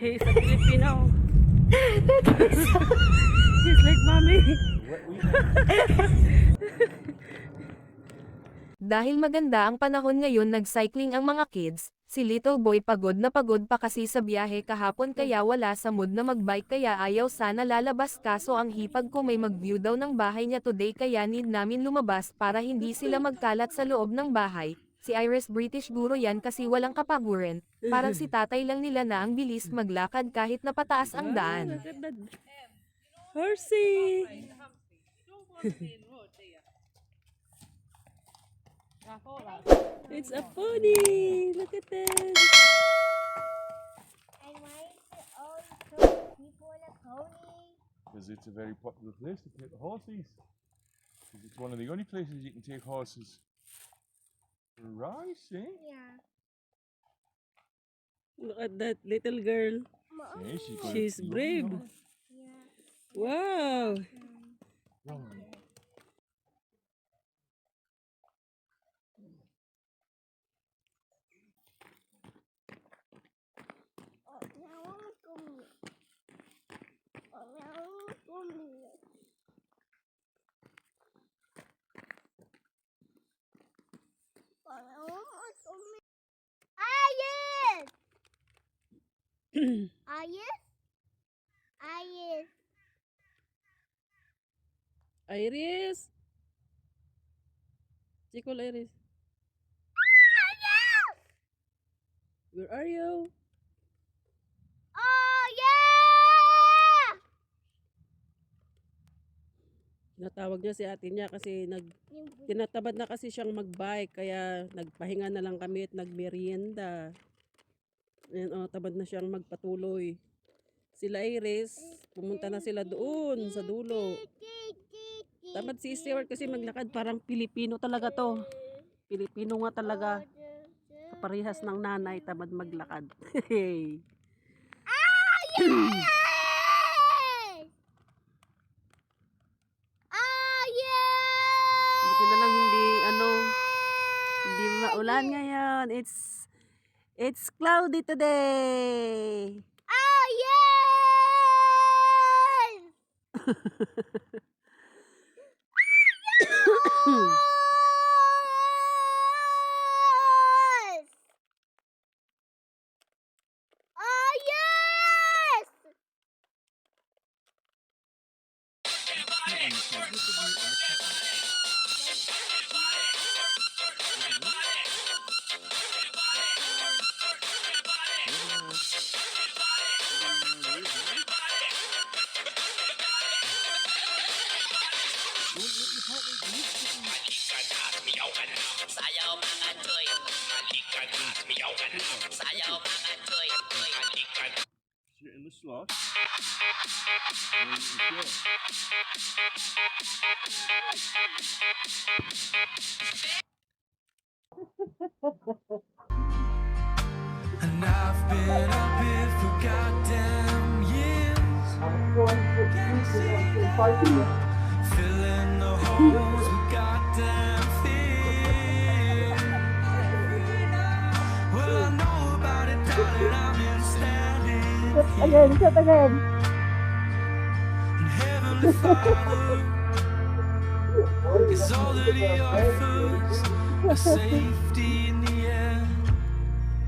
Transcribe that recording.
He's a Filipino. He's like mommy. Dahil maganda ang panahon ngayon nag-cycling ang mga kids, si Little Boy pagod na pagod pa kasi sa biyahe kahapon kaya wala sa mood na magbike kaya ayaw sana lalabas kaso ang hipag ko may mag-view daw ng bahay niya today kaya need namin lumabas para hindi sila magkalat sa loob ng bahay. Si Iris British guro yan kasi walang kapaguran, parang si tatay lang nila na ang bilis maglakad kahit na pataas ang daan. Look at that. Horsey. It's a pony. Look at that. And why is it all so people in a pony? Because it's a very popular place to take the horses. Because it's one of the only places you can take horses for racing. Yeah. Look at that little girl. Yeah, She's brave. Yeah. Wow. Oh, now I'm going. Oh, now I'm going. Oh, now I'm going. Ayes! Ayes? Ayes. Iris. Chicol Iris. Where are you? Oh, yeah! Natawag niya si ate niya kasi tinatabad na kasi siyang magbike kaya nagpahinga na lang kami at nagmerienda. Ayan, oh, tamad na siyang magpatuloy. Sila Iris, pumunta na sila doon sa dulo. Tamad si Stewart kasi maglakad, parang Pilipino talaga to. Pilipino nga talaga. Parehas ng nanay, tamad maglakad. Yes! Ah, yes! Buti na lang hindi maulan ngayon. It's cloudy today. Ah, yes! Yes! Ah, yes! Sayaw mga choy. Sayaw mga choy. Sit in the slot. And then you can go. And I've been up here for goddamn years. Filling the holes with goddamn fear. Well, I know about it, darling. I've been standing here. And Heavenly Father is all that He offers. A safety